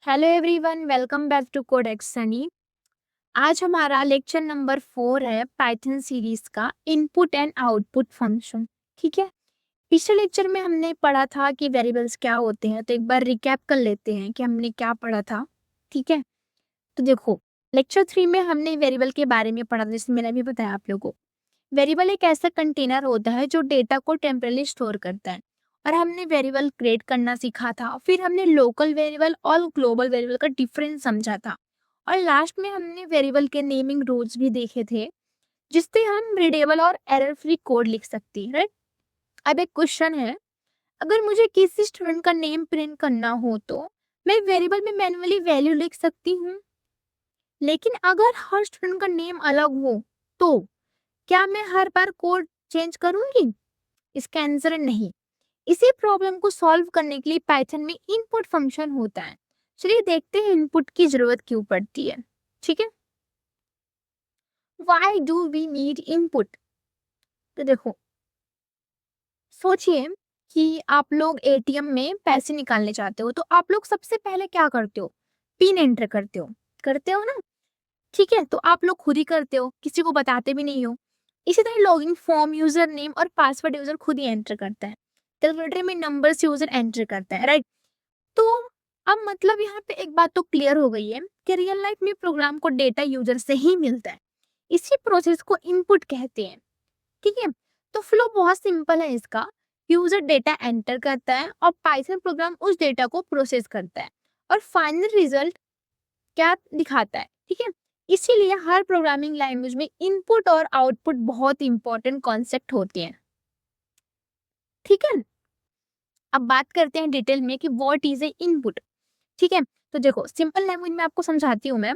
Hello everyone, welcome back to Codex Sunny. आज हमारा lecture number 4 है पाइथन सीरीज का इनपुट एंड आउटपुट फंक्शन। ठीक है, पिछले लेक्चर में हमने पढ़ा था कि वेरिएबल्स क्या होते हैं, तो एक बार रिकैप कर लेते हैं कि हमने क्या पढ़ा था। ठीक है, तो देखो, लेक्चर 3 में हमने वेरिएबल के बारे में पढ़ा था, जैसे मैंने भी बताया आप लोगों को। वेरिएबल एक ऐसा कंटेनर होता है जो डेटा को टेम्परेली स्टोर करता है, और हमने वेरिएबल क्रिएट करना सीखा था। फिर हमने लोकल वेरिएबल और ग्लोबल वेरिएबल का डिफरेंस समझा था, और लास्ट में हमने वेरिएबल के नेमिंग रूल्स भी देखे थे, जिससे हम रीडेबल और एरर फ्री कोड लिख सकते हैं, राइट। अब एक क्वेश्चन है, अगर मुझे किसी स्टूडेंट का नेम प्रिंट करना हो तो मैं वेरिएबल में मैन्युअली वैल्यू लिख सकती हूँ, लेकिन अगर हर स्टूडेंट का नेम अलग हो तो क्या मैं हर बार कोड चेंज करूंगी? इसका आंसर है नहीं। इसी प्रॉब्लम को सॉल्व करने के लिए पाइथन में इनपुट फंक्शन होता है। चलिए देखते हैं इनपुट की जरूरत क्यों पड़ती है। ठीक है, why do we need input? तो देखो, सोचिए कि आप लोग एटीएम में पैसे निकालने चाहते हो, तो आप लोग सबसे पहले क्या करते हो? पिन एंटर करते हो ना। ठीक है, तो आप लोग खुद ही करते हो, किसी को बताते भी नहीं हो। इसी तरह लॉगिन फॉर्म, यूजर नेम और पासवर्ड यूजर खुद ही एंटर करता है। कैलकुलेटर में नंबर्स यूजर एंटर करता है, राइट। तो अब मतलब यहाँ पे एक बात तो क्लियर हो गई है कि रियल लाइफ में प्रोग्राम को डेटा यूजर से ही मिलता है। इसी प्रोसेस को इनपुट कहते हैं। ठीक है, तो फ्लो बहुत सिंपल है इसका। यूजर डेटा एंटर करता है और पाइथन प्रोग्राम उस डेटा को प्रोसेस करता है, और फाइनल रिजल्ट क्या दिखाता है। ठीक है, इसीलिए हर प्रोग्रामिंग लैंग्वेज में इनपुट और आउटपुट बहुत इंपॉर्टेंट कॉन्सेप्ट होते हैं। ठीक है, अब बात करते हैं डिटेल में कि व्हाट इज ए इनपुट। ठीक है, तो देखो, सिंपल लैंग्वेज में आपको समझाती हूँ मैं।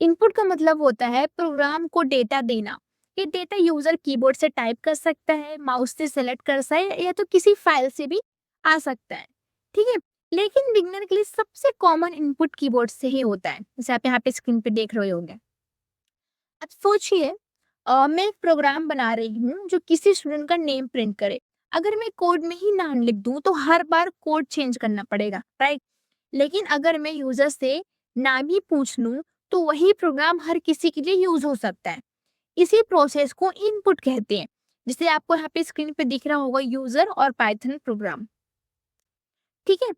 इनपुट का मतलब होता है प्रोग्राम को डेटा देना। ये डेटा यूजर कीबोर्ड से टाइप कर सकता है, माउस से सेलेक्ट कर सकता है, या तो किसी फाइल से भी आ सकता है। ठीक है, लेकिन बिगनर के लिए सबसे कॉमन इनपुट कीबोर्ड से ही होता है, जैसे आप यहाँ पे स्क्रीन पे देख रहे होंगे। अब सोचिए, मैं एक प्रोग्राम बना रही हूँ जो किसी स्टूडेंट का नेम प्रिंट करे। अगर मैं कोड में ही नाम लिख दूं तो हर बार कोड चेंज करना पड़ेगा, राइट। लेकिन अगर मैं यूजर से नाम ही पूछ लूं तो वही प्रोग्राम हर किसी के लिए यूज हो सकता है। इसी प्रोसेस को इनपुट कहते हैं, जिसे आपको यहाँ पे स्क्रीन पे दिख रहा होगा, यूजर और पाइथन प्रोग्राम। ठीक है,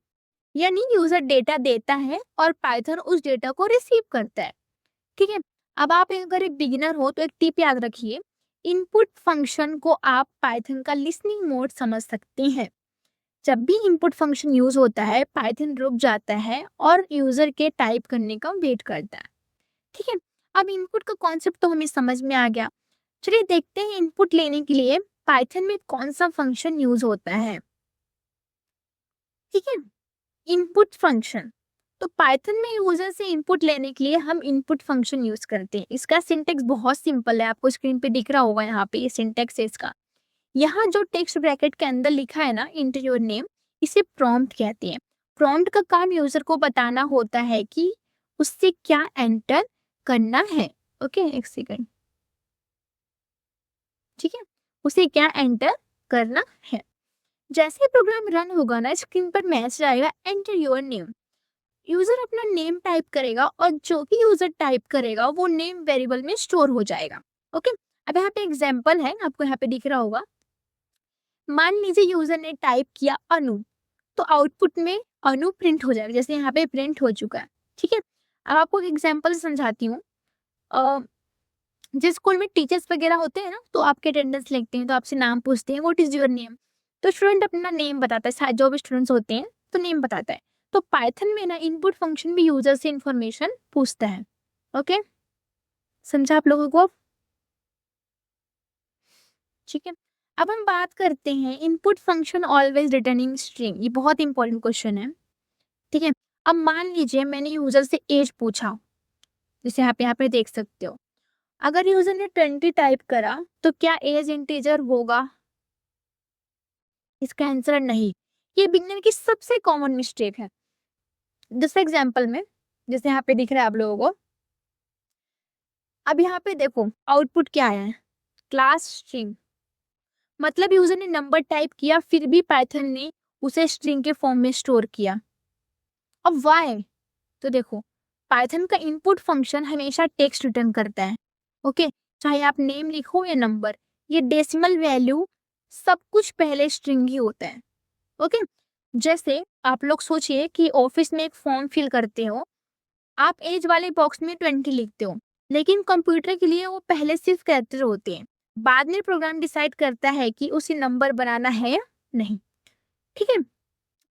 यानी यूजर डेटा देता है और पाइथन उस डेटा को रिसीव करता है। ठीक है, अब आप अगर एक बिगिनर हो तो एक टिप याद रखिए, इनपुट फंक्शन को आप पाइथन का लिसनिंग मोड समझ सकते हैं। जब भी इनपुट फंक्शन यूज होता है, पाइथन रुक जाता है और यूजर के टाइप करने का वेट करता है। ठीक है, अब इनपुट का कॉन्सेप्ट तो हमें समझ में आ गया। चलिए देखते हैं इनपुट लेने के लिए पाइथन में कौन सा फंक्शन यूज होता है। ठीक है, इनपुट फंक्शन, तो पाइथन में यूजर से इनपुट लेने के लिए हम इनपुट फंक्शन यूज करते हैं। इसका सिंटेक्स बहुत सिंपल है, आपको स्क्रीन पे दिख रहा होगा, यहाँ पे ये सिंटेक्स है इसका। यहाँ जो टेक्स्ट ब्रैकेट के अंदर लिखा है ना, इंटर योर नेम, इसे प्रॉम्प्ट कहते हैं। प्रॉम्प्ट का काम यूजर को बताना होता है कि उससे क्या एंटर करना है। ओके, एक सेकंड। ठीक है, उसे क्या एंटर करना है। जैसे प्रोग्राम रन होगा ना, स्क्रीन पर मैसेज आएगा, एंटर योर नेम। यूजर अपना नेम टाइप करेगा और जो भी यूजर टाइप करेगा वो नेम वेरिएबल में स्टोर हो जाएगा। ओके, अब यहाँ पे एग्जांपल है, आपको यहाँ पे दिख रहा होगा। मान लीजिए यूजर ने टाइप किया अनु, तो आउटपुट में अनु प्रिंट हो जाएगा, जैसे यहाँ पे प्रिंट हो चुका है। ठीक है, अब आपको एक एग्जांपल समझाती हूँ। अ, जिस स्कूल में टीचर्स वगैरह होते हैं ना, तो आपके अटेंडेंस लिखते हैं, तो आपसे नाम पूछते हैं, व्हाट इज योर नेम। तो स्टूडेंट अपना नेम बताता है, जो भी स्टूडेंट्स होते हैं तो नेम बताता है। तो पाइथन में ना इनपुट फंक्शन भी यूजर से इंफॉर्मेशन पूछता है। ओके, समझा आप लोगों को? ठीक है, अब हम बात करते हैं input function always returning string. ये बहुत इंपॉर्टेंट क्वेश्चन है। ठीक है, अब मान लीजिए मैंने यूजर से एज पूछा, जैसे आप यहाँ पे देख सकते हो। अगर यूजर ने 20 टाइप करा तो क्या एज इंटीजर होगा? इसका आंसर नहीं। ये बिगनर की सबसे कॉमन मिस्टेक है। दूसरे एग्जाम्पल में, जैसे यहाँ पे दिख रहा है आप लोगों को, अब यहाँ पे देखो आउटपुट क्या आया है, क्लास स्ट्रिंग। मतलब यूजर ने नंबर टाइप किया, फिर भी पाइथन ने उसे स्ट्रिंग के फॉर्म में स्टोर किया। अब वाई? तो देखो पाइथन का इनपुट फंक्शन हमेशा टेक्स्ट रिटर्न करता है। ओके, चाहे आप नेम लिखो या नंबर, ये डेसिमल वैल्यू सब कुछ पहले स्ट्रिंग ही होता है। ओके, जैसे आप लोग सोचिए कि ऑफिस में एक फॉर्म फिल करते हो, आप एज वाले बॉक्स में 20 लिखते हो, लेकिन कंप्यूटर के लिए वो पहले सिर्फ कैरेक्टर होते हैं। बाद में प्रोग्राम डिसाइड करता है कि उसे नंबर बनाना है या नहीं। ठीक है,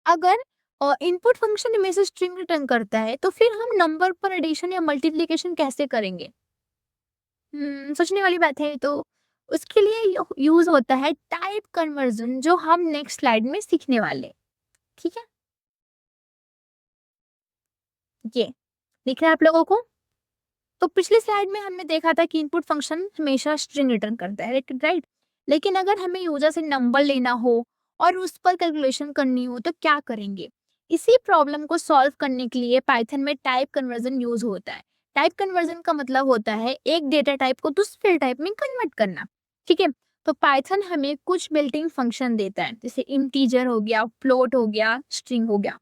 अगर इनपुट फंक्शन में से स्ट्रिंग रिटर्न करता है तो फिर हम नंबर पर एडिशन या मल्टीप्लिकेशन कैसे करेंगे? सोचने वाली बात है। तो उसके लिए यूज होता है टाइप कन्वर्जन, जो हम नेक्स्ट स्लाइड में सीखने वाले हैं। ठीक है, ये दिख रहा है आप लोगों को? तो पिछली स्लाइड में हमने देखा था कि इनपुट फंक्शन हमेशा स्ट्रिंग रिटर्न करता है, राइट? लेकिन अगर हमें यूजर से नंबर लेना हो और उस पर कैलकुलेशन करनी हो तो क्या करेंगे? इसी प्रॉब्लम को सॉल्व करने के लिए पाइथन में टाइप कन्वर्जन यूज होता है। टाइप कन्वर्जन का मतलब होता है एक डेटा टाइप को दूसरे टाइप में कन्वर्ट करना। ठीक है, तो पाइथन हमें कुछ बिल्ट इन फंक्शन देता है, जैसे इंटीजर हो गया, फ्लोट हो गया, स्ट्रिंग हो गया।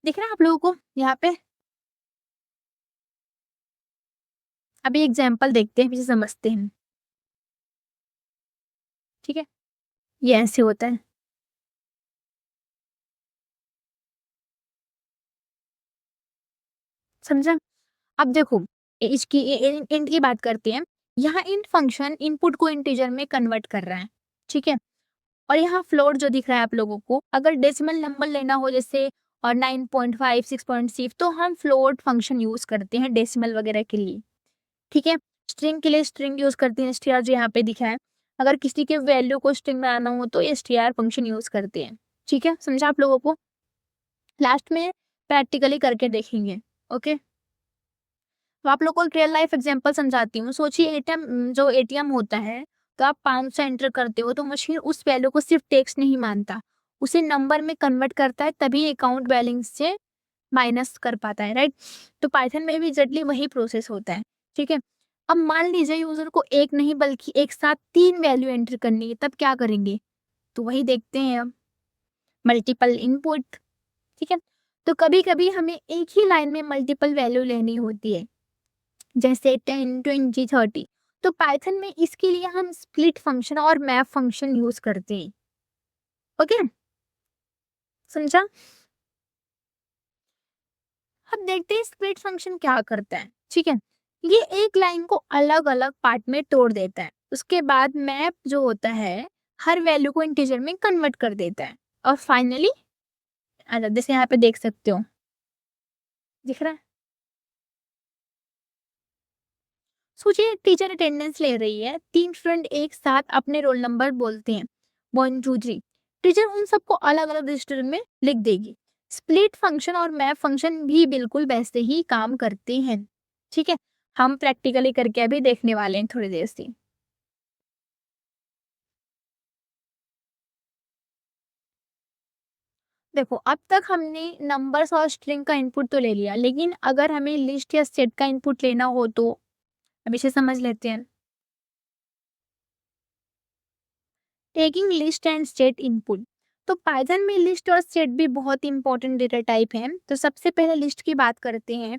दिख रहा है आप लोगों को यहाँ पे? अभी एग्जाम्पल देखते हैं, फिर समझते हैं। ठीक है, ये ऐसे होता है। समझा? अब देखो इसकी इंट की बात करते हैं। यहाँ इंट फंक्शन इनपुट को इंटीजर में कन्वर्ट कर रहा है। ठीक है, और यहाँ फ्लोट जो दिख रहा है आप लोगों को, अगर डेसिमल नंबर लेना हो जैसे और 9.5 6.6 तो हम फ्लोट फंक्शन यूज करते हैं डेसिमल वगैरह के लिए। ठीक है, स्ट्रिंग के लिए स्ट्रिंग यूज करते हैं, str जो यहाँ पे दिखा है। अगर किसी के वैल्यू को स्ट्रिंग बनाना हो तो str फंक्शन यूज करते हैं। ठीक है, समझा आप लोगों को? लास्ट में प्रैक्टिकली करके देखेंगे। ओके, तो आप लोग को एक रियल लाइफ एग्जांपल समझाती हूँ। सोचिए एटीएम, जो एटीएम होता है, तो आप 500 एंटर करते हो तो मशीन उस वैल्यू को सिर्फ टेक्स्ट नहीं मानता, उसे नंबर में कन्वर्ट करता है, तभी अकाउंट बैलेंस से माइनस कर पाता है, राइट? तो पाइथन में भी एग्जैक्टली वही प्रोसेस होता है। ठीक है, अब मान लीजिए यूजर को एक नहीं बल्कि एक साथ 3 वैल्यू एंटर करनी है, तब क्या करेंगे? तो वही देखते हैं अब, मल्टीपल इनपुट। ठीक है, तो कभी कभी हमें एक ही लाइन में मल्टीपल वैल्यू लेनी होती है, जैसे 10 20 30। तो पाइथन में इसके लिए हम स्प्लिट फंक्शन और मैप फंक्शन यूज करते हैं। ओके, समझा? अब देखते हैं स्प्लिट फंक्शन क्या करता है। ठीक है, ये एक लाइन को अलग अलग पार्ट में तोड़ देता है, उसके बाद मैप जो होता है हर वैल्यू को इंटीजर में कन्वर्ट कर देता है, और फाइनली जैसे यहाँ पे देख सकते हो, दिख रहा है? सोचिए टीचर अटेंडेंस ले रही है, 3 स्टूडेंट एक साथ अपने रोल नंबर बोलते हैं 1 2 3। टीचर उन सबको अलग अलग रजिस्टर में लिख देगी। स्प्लिट फंक्शन और मैप फंक्शन भी बिल्कुल वैसे ही काम करते हैं। ठीक है, हम प्रैक्टिकली करके अभी देखने वाले हैं थोड़ी देर से। देखो अब तक हमने नंबर्स और स्ट्रिंग का इनपुट तो ले लिया, लेकिन अगर हमें लिस्ट या सेट का इनपुट लेना हो तो अब इसे समझ लेते हैं। Taking list and set input. तो पाइथन में लिस्ट और सेट भी बहुत इंपॉर्टेंट डेटा टाइप है। तो सबसे पहले लिस्ट की बात करते हैं।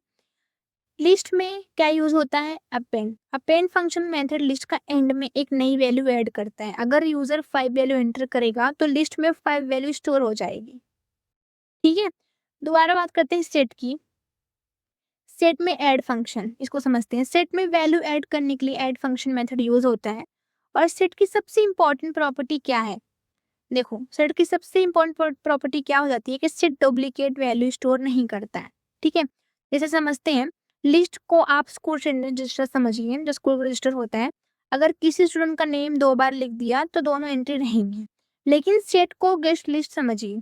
लिस्ट में क्या यूज होता है? Append. Append function method list का एंड में एक नई वैल्यू ऐड करता है। अगर यूजर 5 वैल्यू एंटर करेगा तो लिस्ट में 5 वैल्यू स्टोर हो जाएगी। ठीक है, दोबारा बात करते हैं सेट की। सेट में ऐड फंक्शन, इसको समझते हैं। सेट में वैल्यू ऐड करने के लिए ऐड फंक्शन मेथड यूज होता है। और सेट की सबसे इंपॉर्टेंट प्रॉपर्टी क्या है? देखो सेट की सबसे इंपॉर्टेंट प्रॉपर्टी क्या हो जाती है कि सेट डुप्लीकेट वैल्यू स्टोर नहीं करता है। ठीक है, जैसे समझते हैं, लिस्ट को आप स्कूल रजिस्टर समझिए, जो स्कूल रजिस्टर होता है। अगर किसी स्टूडेंट का नेम 2 बार लिख दिया तो दोनों एंट्री रहेंगी, लेकिन सेट को गेस्ट लिस्ट समझिए।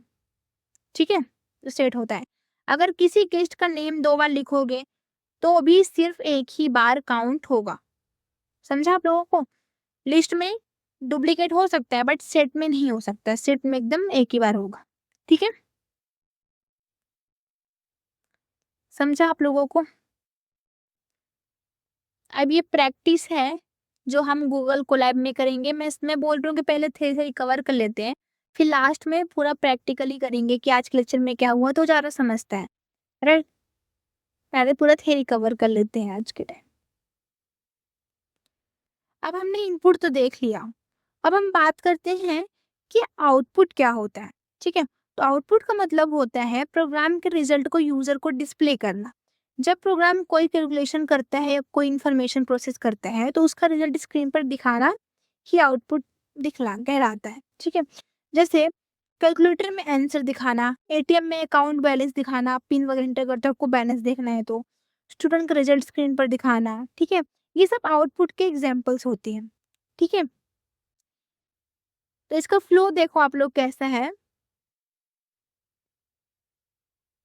ठीक है, तो सेट होता है, अगर किसी गेस्ट का नेम 2 बार लिखोगे तो भी सिर्फ एक ही बार काउंट होगा। समझा आप लोगों को? लिस्ट में डुप्लीकेट हो सकता है बट सेट में नहीं हो सकता, सेट में एकदम एक ही बार होगा। ठीक है, समझा आप लोगों को? अब ये प्रैक्टिस है जो हम गूगल कोलैब में करेंगे। मैं इसमें बोल रही हूँ कि पहले थ्योरी कवर कर लेते हैं, फिर लास्ट में पूरा प्रैक्टिकली करेंगे कि आज के लेक्चर में क्या हुआ, तो ज़्यादा समझता है, राइट? पहले पूरा थ्योरी कवर कर लेते हैं आज के टाइम। अब हमने इनपुट तो देख लिया, अब हम बात करते हैं कि आउटपुट क्या होता है, ठीक है? तो आउटपुट का मतलब होता है प्रोग्राम के रिजल्ट को यूजर को डिस्प्ले करना। जब प्रोग्राम कोई कैलकुलेशन करता है या कोई इंफॉर्मेशन प्रोसेस करता है तो उसका रिजल्ट स्क्रीन पर दिखाना ही आउटपुट दिखला कहलाता है, ठीक है? जैसे कैलकुलेटर में आंसर दिखाना, एटीएम में अकाउंट बैलेंस दिखाना, पिन वगैरह एंटर करते हो आपको बैलेंस देखना है तो स्टूडेंट का रिजल्ट स्क्रीन पर दिखाना, ठीक है? ये सब आउटपुट के एग्जांपल्स होती हैं, ठीक है? तो इसका फ्लो देखो आप लोग कैसा है।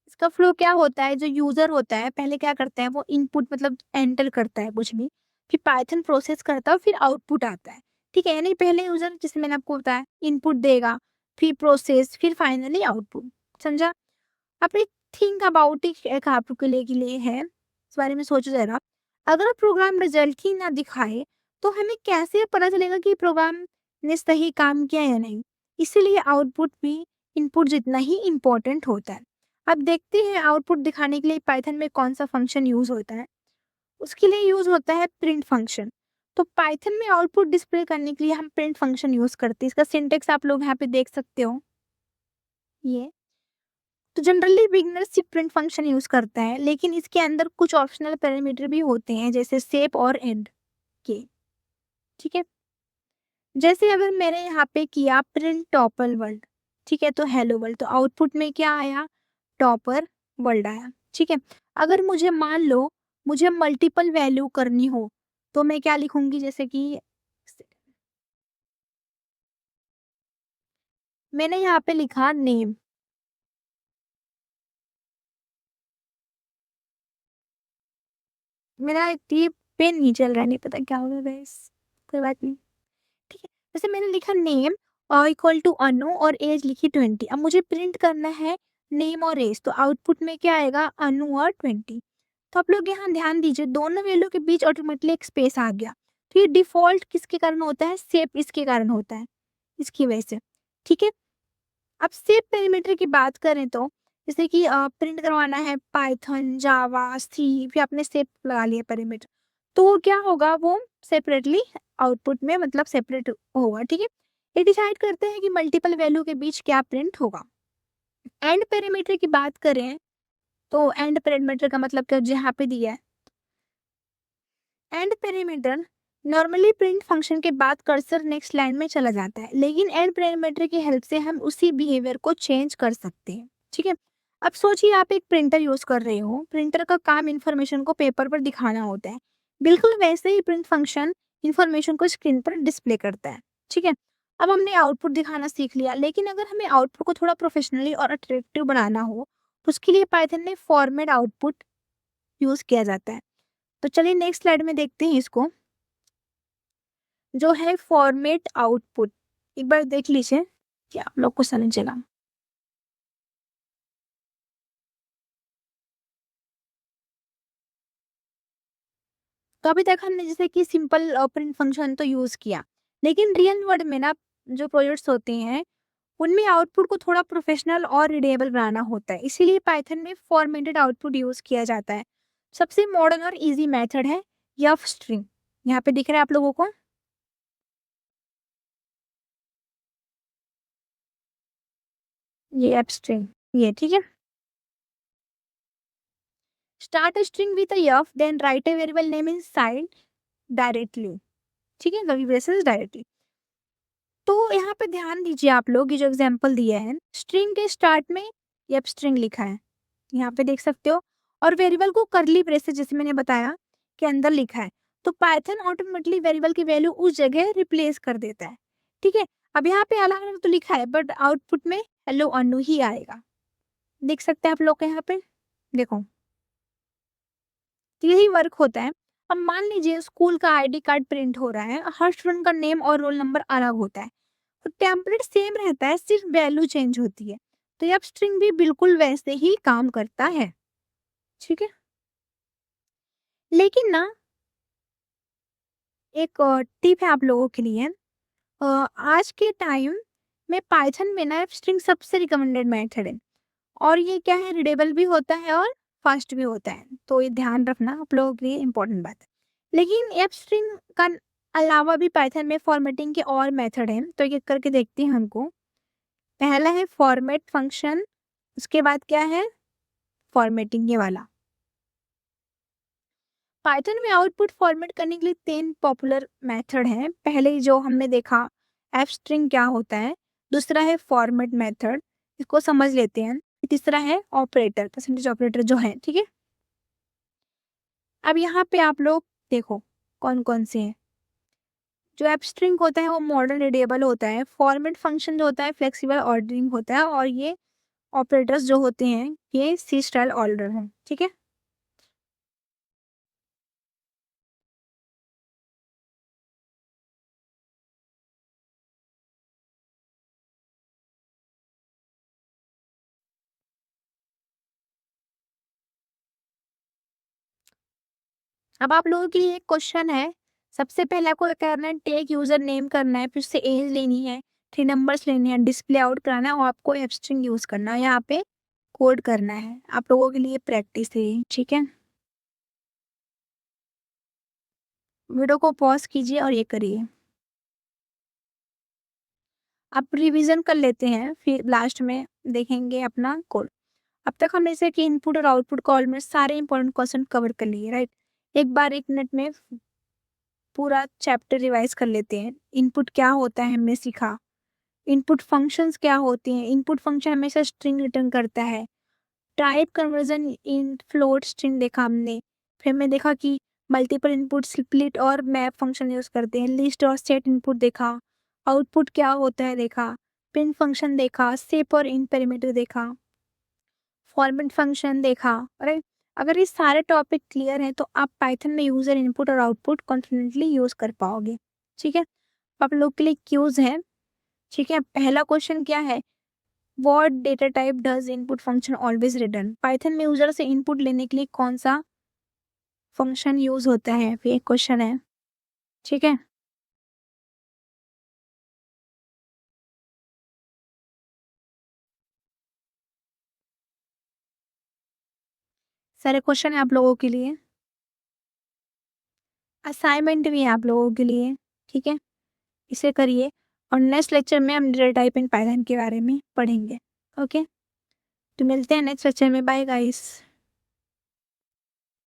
इसका फ्लो क्या होता है, जो यूजर होता है पहले क्या करता है, वो इनपुट मतलब एंटर करता है कुछ भी, फिर पाइथन प्रोसेस करता है, फिर आउटपुट आता है, ठीक है? यानी पहले यूजर, जैसे मैंने आपको बताया, इनपुट देगा, फिर प्रोसेस, फिर फाइनली आउटपुट। समझा? अब एक थिंक अबाउट इट एक आप लोग के लिए है, इस बारे में सोचो जरा। अगर प्रोग्राम रिजल्ट ही ना दिखाए तो हमें कैसे पता चलेगा कि प्रोग्राम ने सही काम किया या नहीं? इसीलिए आउटपुट भी इनपुट जितना ही इम्पोर्टेंट होता है। अब देखते हैं आउटपुट दिखाने के लिए पाइथन में कौन सा फंक्शन यूज होता है। उसके लिए यूज होता है प्रिंट फंक्शन। तो पाइथन में आउटपुट डिस्प्ले करने के लिए हम प्रिंट फंक्शन यूज करते हैं। इसका सिंटेक्स आप लोग यहाँ पे देख सकते हो, ये। तो जनरली बिगिनर सिर्फ प्रिंट फंक्शन यूज करता है, लेकिन इसके अंदर कुछ ऑप्शनल पैरामीटर भी होते हैं जैसे शेप और एंड के, ठीक है? जैसे अगर मैंने यहाँ पे किया प्रिंट टॉपर वर्ल्ड, ठीक है, तो हेलो वर्ल्ड, तो आउटपुट में क्या आया, टॉपर वर्ल्ड आया, ठीक है? अगर मुझे मान लो मुझे मल्टीपल वैल्यू करनी हो तो मैं क्या लिखूंगी, जैसे कि मैंने यहाँ पे लिखा नेम, मेरा ये पेन नहीं चल रहा है, नहीं पता क्या होगा गाइस, कोई बात नहीं, ठीक है? जैसे मैंने लिखा नेम और इक्वल टू अनु और एज लिखी 20। अब मुझे प्रिंट करना है नेम और एज, तो आउटपुट में क्या आएगा, अनु और 20। तो आप लोग यहाँ ध्यान दीजिए, दोनों वैल्यू के बीच ऑटोमेटिकली एक स्पेस आ गया। तो ये डिफॉल्ट किसके कारण होता है, शेप इसके कारण होता है, इसकी वजह से, ठीक है? अब शेप पैरामीटर की बात करें तो जैसे कि प्रिंट करवाना है पाइथन, जावा, सी, फिर आपने शेप लगा लिया पैरामीटर, तो वो क्या होगा, वो सेपरेटली आउटपुट में मतलब सेपरेट होगा, ठीक है? ये डिसाइड करते हैं कि मल्टीपल वैल्यू के बीच क्या प्रिंट होगा। एंड पैरामीटर की बात करें तो एंड पैरामीटर का मतलब क्या, जहाँ पे दिया है and parameter, normally print function के बाद कर्सर नेक्स्ट लाइन में चला जाता है, लेकिन एंड पैरामीटर की हेल्प से हम उसी बिहेवियर को चेंज कर सकते हैं, ठीक है? अब सोचिए आप एक प्रिंटर यूज कर रहे हो, प्रिंटर का काम इंफॉर्मेशन को पेपर पर दिखाना होता है, बिल्कुल वैसे ही प्रिंट फंक्शन इंफॉर्मेशन को स्क्रीन पर डिस्प्ले करता है, ठीक है? अब हमने आउटपुट दिखाना सीख लिया, लेकिन अगर हमें आउटपुट को थोड़ा प्रोफेशनली और अट्रैक्टिव बनाना हो तो उसके लिए पाइथन में फॉर्मेट आउटपुट यूज किया जाता है। तो चलिए नेक्स्ट स्लाइड में देखते हैं इसको, जो है फॉर्मेट आउटपुट। एक बार देख लीजिए कि आप लोग को समझेगा। तो अभी तक हमने जैसे कि सिंपल प्रिंट फंक्शन तो यूज किया, लेकिन रियल वर्ल्ड में ना जो प्रोजेक्ट्स होते हैं उनमें आउटपुट को थोड़ा प्रोफेशनल और रीडेबल बनाना होता है, इसीलिए पाइथन में फॉर्मेटेड आउटपुट यूज किया जाता है। सबसे मॉडर्न और इजी मेथड है यफ स्ट्रिंग, यहाँ पे दिख रहा है आप लोगों को, ये एफ स्ट्रिंग, ये ठीक है। Start a string with a f, then write a variable name inside directly, ठीक है, कभी बेसिस डायरेक्टली। तो यहाँ पे ध्यान दीजिए आप लोग, ये जो एग्जांपल दिया है, स्ट्रिंग के स्टार्ट में एफ स्ट्रिंग लिखा है, यहाँ पे देख सकते हो, और वेरिएबल को करली ब्रेसेस जैसे मैंने बताया के अंदर लिखा है। तो पाइथन ऑटोमेटिकली वेरिएबल की वैल्यू उस जगह रिप्लेस कर देता है, ठीक है? अब यहाँ पे अलग अलग तो लिखा है बट आउटपुट में हेलो अनु ही आएगा, देख सकते हैं आप लोग यहाँ पे, देखो, तो यही वर्क होता है। अब मान लीजिए स्कूल का आईडी कार्ड प्रिंट हो रहा है, हर स्टूडेंट का नेम और रोल नंबर अलग होता है, तो टेम्पलेट सेम रहता है, सिर्फ वैल्यू चेंज होती है। तो ये अब स्ट्रिंग भी बिल्कुल वैसे ही काम करता है, ठीक है? लेकिन ना एक टिप है आप लोगों के लिए, आज के टाइम में पाइथन में ना स्ट्रिंग सबसे रिकमेंडेड मेथड है, और ये क्या है, रीडेबल भी होता है और फास्ट भी होता है, तो ये ध्यान रखना आप लोगों के लिए इम्पोर्टेंट बात है। लेकिन एफ स्ट्रिंग का अलावा भी पाइथन में फॉर्मेटिंग के और मेथड हैं, तो एक करके देखते हैं हमको। पहला है फॉर्मेट फंक्शन, उसके बाद क्या है फॉर्मेटिंग ये वाला। पाइथन में आउटपुट फॉर्मेट करने के लिए 3 पॉपुलर मेथड हैं। पहले जो हमने देखा एफ स्ट्रिंग क्या होता है, दूसरा है फॉर्मेट मेथड, इसको समझ लेते हैं, तीसरा है ऑपरेटर, परसेंटेज ऑपरेटर जो है, ठीक है। अब यहाँ पे आप लोग देखो कौन कौन से हैं। जो एफ स्ट्रिंग होता है वो मॉडर्न रीडेबल होता है, फॉर्मेट फंक्शन जो होता है फ्लेक्सिबल ऑर्डरिंग होता है, और ये ऑपरेटर्स जो होते हैं ये सी स्टाइल ऑर्डर हैं, ठीक है। अब आप लोगों के लिए एक क्वेश्चन है। सबसे पहले आपको क्या करना है, टेक यूजर नेम करना है, फिर उससे एज लेनी है, 3 नंबर्स लेने हैं, डिस्प्ले आउट कराना है और आपको एफ स्ट्रिंग यूज करना है, यहाँ पे कोड करना है। आप लोगों के लिए प्रैक्टिस है ये, ठीक है। वीडियो को पॉज कीजिए और ये करिए। अब रिवीजन कर लेते हैं, फिर लास्ट में देखेंगे अपना कोड। अब तक हमने जैसे कि इनपुट और आउटपुट कॉल में सारे इंपॉर्टेंट क्वेश्चन कवर कर लिए, राइट। एक बार 1 मिनट में पूरा चैप्टर रिवाइज कर लेते हैं। इनपुट क्या होता है हमने सीखा, इनपुट फंक्शंस क्या होती हैं, इनपुट फंक्शन हमेशा स्ट्रिंग रिटर्न करता है, type conversion in float string देखा हमने, फिर हमने देखा कि मल्टीपल इनपुट स्प्लिट और मैप फंक्शन यूज करते हैं, लिस्ट और सेट इनपुट देखा, आउटपुट क्या होता है देखा, प्रिंट फंक्शन देखा, सेप और इन पैरामीटर देखा, फॉर्मेट फंक्शन देखा। राइट, अगर ये सारे टॉपिक क्लियर हैं तो आप पाइथन में यूजर इनपुट और आउटपुट कॉन्फिडेंटली यूज कर पाओगे, ठीक है। आप लोग के लिए क्यूज है, ठीक है। पहला क्वेश्चन क्या है, what data type does input function always return. Python में यूजर से इनपुट लेने के लिए कौन सा फंक्शन यूज होता है, फिर एक क्वेश्चन है, ठीक है। सारे क्वेश्चन है आप लोगों के लिए, असाइनमेंट भी है आप लोगों के लिए, ठीक है। इसे करिए और नेक्स्ट लेक्चर में हम डेटा टाइप इन पाइथन के बारे में पढ़ेंगे, ओके। तो मिलते हैं नेक्स्ट लेक्चर में, बाय गाइस।